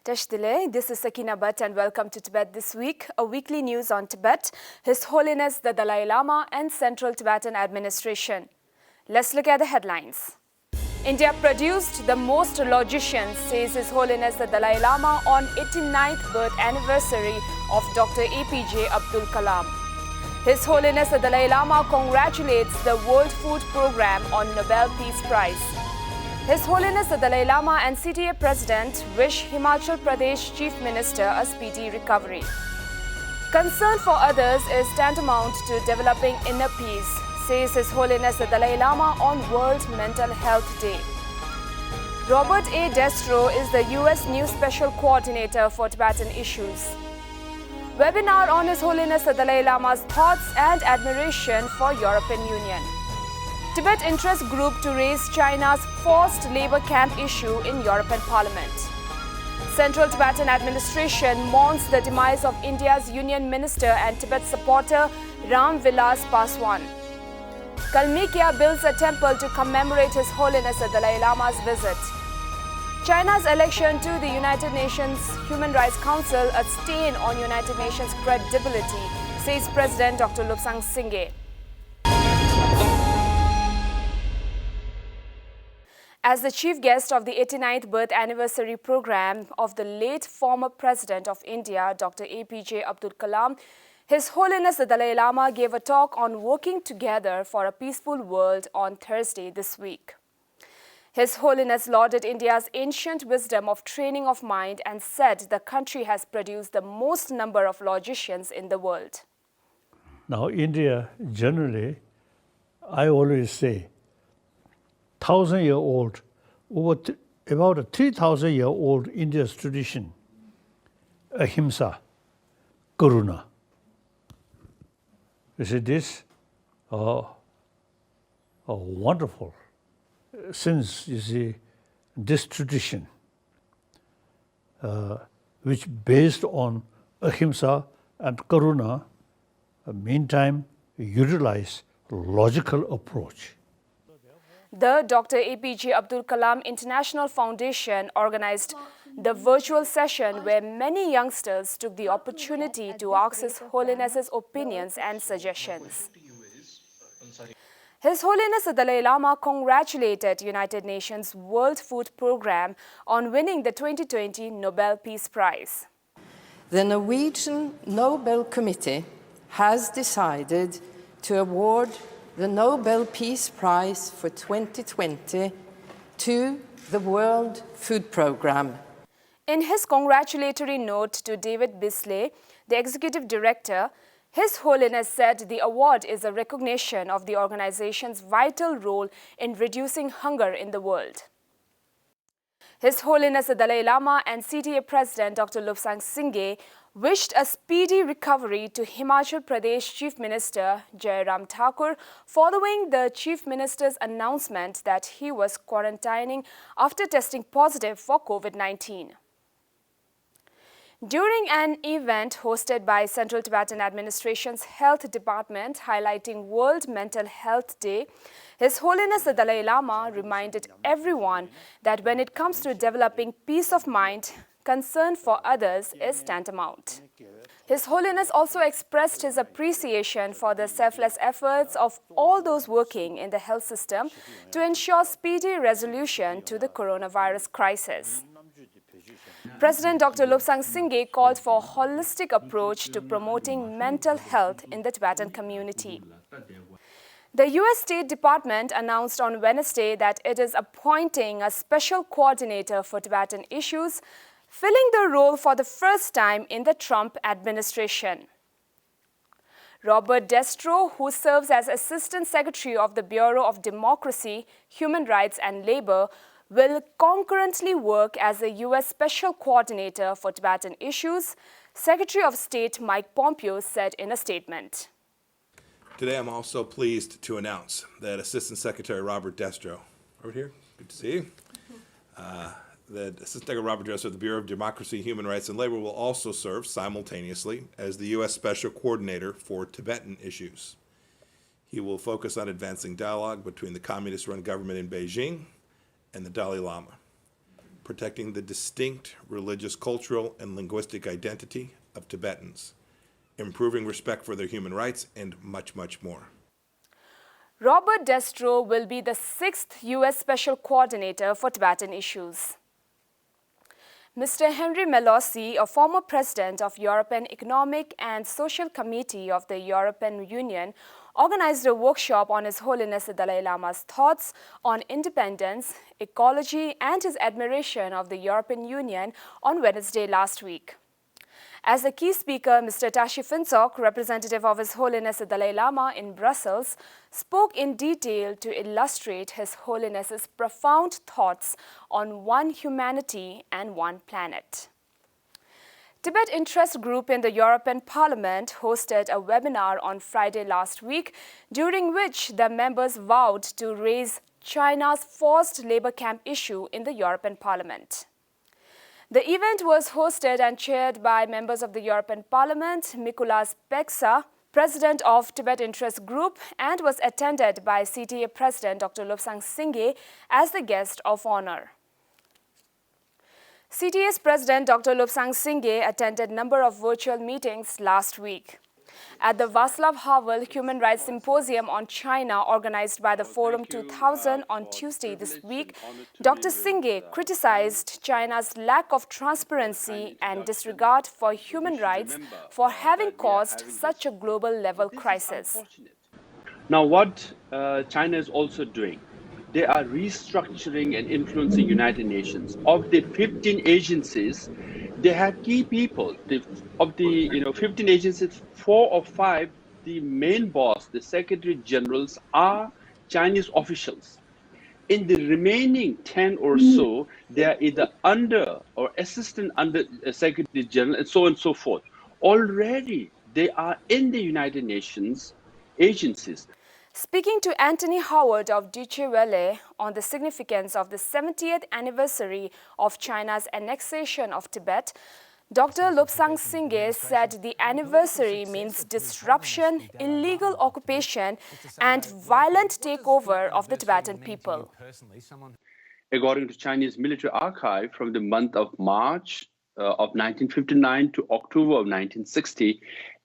Tashdile, this is Sakina Bhatt and welcome to Tibet This Week, a weekly news on Tibet, His Holiness the Dalai Lama and Central Tibetan Administration. Let's look at the headlines. India produced the most logicians, says His Holiness the Dalai Lama on 89th birth anniversary of Dr. APJ Abdul Kalam. His Holiness the Dalai Lama congratulates the World Food Programme on Nobel Peace Prize. His Holiness the Dalai Lama and CTA President wish Himachal Pradesh Chief Minister a speedy recovery. Concern for others is tantamount to developing inner peace, says His Holiness the Dalai Lama on World Mental Health Day. Robert A. Destro is the US new Special Coordinator for Tibetan issues. Webinar on His Holiness the Dalai Lama's thoughts and admiration for European Union. Tibet interest group to raise China's forced labor camp issue in European Parliament. Central Tibetan Administration mourns the demise of India's Union Minister and Tibet supporter Vilas Paswan. Kalmykia builds a temple to commemorate His Holiness the Dalai Lama's visit. China's election to the United Nations Human Rights Council a stain on United Nations credibility, says President Dr. Lobsang Sangay. As the chief guest of the 89th birth anniversary program of the late former President of India, Dr. APJ Abdul Kalam, His Holiness the Dalai Lama gave a talk on working together for a peaceful world on Thursday this week. His Holiness lauded India's ancient wisdom of training of mind and said the country has produced the most number of logicians in the world. Now, India generally, I always say, 1,000-year-old, about a 3,000-year-old India's tradition, ahimsa, karuna. You see, this wonderful. Since, you see, this tradition, which based on ahimsa and karuna, meantime, utilize logical approach. The Dr. APJ Abdul Kalam International Foundation organized the virtual session where many youngsters took the opportunity to ask His Holiness's opinions and suggestions. His Holiness the Dalai Lama congratulated United Nations World Food Programme on winning the 2020 Nobel Peace Prize. The Norwegian Nobel Committee has decided to award the Nobel Peace Prize for 2020 to the World Food Programme. In his congratulatory note to David Bisley, the executive director, His Holiness said the award is a recognition of the organization's vital role in reducing hunger in the world. His Holiness the Dalai Lama and CTA President Dr. Lobsang Sangay wished a speedy recovery to Himachal Pradesh Chief Minister Jairam Thakur following the Chief Minister's announcement that he was quarantining after testing positive for COVID-19. During an event hosted by Central Tibetan Administration's Health Department highlighting World Mental Health Day, His Holiness the Dalai Lama reminded everyone that when it comes to developing peace of mind, concern for others is tantamount. His Holiness also expressed his appreciation for the selfless efforts of all those working in the health system to ensure speedy resolution to the coronavirus crisis. President Dr. Lobsang Sangay called for a holistic approach to promoting mental health in the Tibetan community. The U.S. State Department announced on Wednesday that it is appointing a special coordinator for Tibetan issues, filling the role for the first time in the Trump administration. Robert Destro, who serves as Assistant Secretary of the Bureau of Democracy, Human Rights and Labor, will concurrently work as the U.S. Special Coordinator for Tibetan issues, Secretary of State Mike Pompeo said in a statement. Today I'm also pleased to announce that Assistant Secretary Robert Destro, over here, good to see you, that Assistant Secretary Robert Destro of the Bureau of Democracy, Human Rights and Labor will also serve simultaneously as the U.S. Special Coordinator for Tibetan issues. He will focus on advancing dialogue between the communist-run government in Beijing and the Dalai Lama. protecting the distinct religious, cultural, and linguistic identity of Tibetans, improving respect for their human rights, and much, much more. Robert Destro will be the 6th U.S. Special Coordinator for Tibetan issues. Mr. Henry Melosi, a former president of European Economic and Social Committee of the European Union, organized a workshop on His Holiness the Dalai Lama's thoughts on independence, ecology, and his admiration of the European Union on Wednesday last week. As a key speaker, Mr. Tashi Fintsok, representative of His Holiness the Dalai Lama in Brussels, spoke in detail to illustrate His Holiness's profound thoughts on one humanity and one planet. Tibet Interest Group in the European Parliament hosted a webinar on Friday last week, during which the members vowed to raise China's forced labor camp issue in the European Parliament. The event was hosted and chaired by members of the European Parliament, Mikulas Peksa, president of Tibet Interest Group, and was attended by CTA President Dr. Lobsang as the guest of honor. CTA's President Dr. Lobsang attended a number of virtual meetings last week. At the Václav Havel Human Rights Symposium on China, organized by the Forum 2000 on Tuesday this week, Dr. Singh criticized China's lack of transparency and disregard for human rights for having caused such a global-level crisis. Now, what China is also doing, they are restructuring and influencing United Nations. Of the 15 agencies, they have key people. Of the 15 agencies, 4 or 5, the main boss, the secretary generals, are Chinese officials. In the remaining 10 or so, they are either under or assistant under secretary general, and so on and so forth. Already, they are in the United Nations agencies. Speaking to Anthony Howard of Deutsche Welle on the significance of the 70th anniversary of China's annexation of Tibet, Dr. Lobsang said the anniversary means disruption, illegal occupation, and violent takeover of the Tibetan people. According to Chinese military archive, from the month of March of 1959 to October of 1960,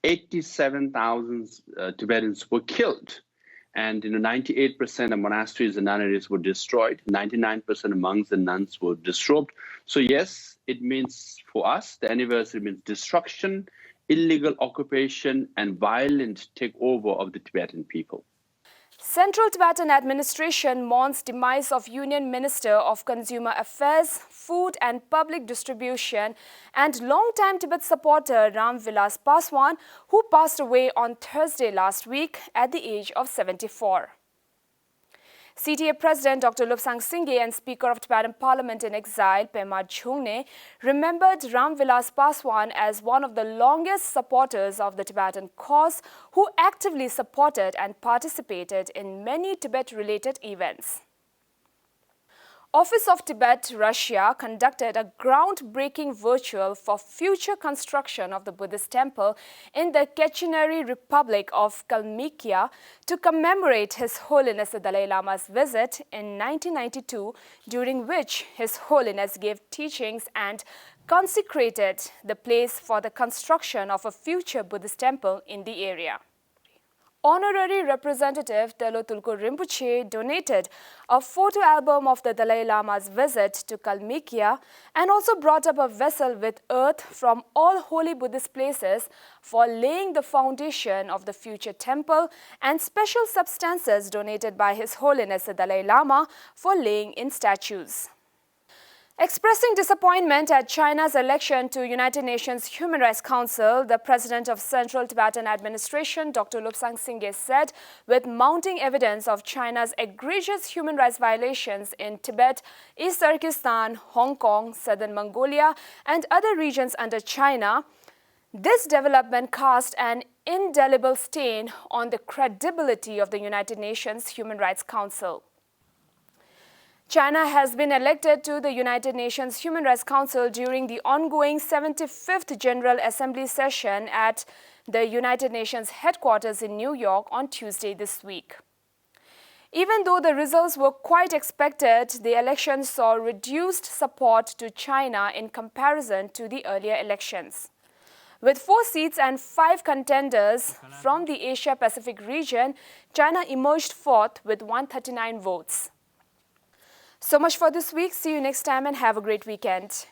87,000 Tibetans were killed. And 98% of monasteries and nunneries were destroyed. 99% of monks and nuns were disrobed. So yes, it means for us, the anniversary means destruction, illegal occupation, and violent takeover of the Tibetan people. Central Tibetan administration mourns demise of Union Minister of Consumer Affairs, Food and Public Distribution and long-time Tibet supporter Vilas Paswan, who passed away on Thursday last week at the age of 74. CTA President Dr. Lobsang and Speaker of Tibetan Parliament in Exile, Pema Chungne, remembered Vilas Paswan as one of the longest supporters of the Tibetan cause, who actively supported and participated in many Tibet-related events. Office of Tibet, Russia conducted a groundbreaking virtual for future construction of the Buddhist temple in the Kachinari Republic of Kalmykia to commemorate His Holiness the Dalai Lama's visit in 1992, during which His Holiness gave teachings and consecrated the place for the construction of a future Buddhist temple in the area. Honorary Representative Telo Tulku Rinpoche donated a photo album of the Dalai Lama's visit to Kalmykia and also brought up a vessel with earth from all holy Buddhist places for laying the foundation of the future temple, and special substances donated by His Holiness the Dalai Lama for laying in statues. Expressing disappointment at China's election to United Nations Human Rights Council, the President of Central Tibetan Administration, Dr. Lobsang said, with mounting evidence of China's egregious human rights violations in Tibet, East Turkestan, Hong Kong, Southern Mongolia, and other regions under China, this development cast an indelible stain on the credibility of the United Nations Human Rights Council. China has been elected to the United Nations Human Rights Council during the ongoing 75th General Assembly session at the United Nations headquarters in New York on Tuesday this week. Even though the results were quite expected, the election saw reduced support to China in comparison to the earlier elections. With 4 seats and 5 contenders from the Asia-Pacific region, China emerged fourth with 139 votes. So much for this week. See you next time and have a great weekend.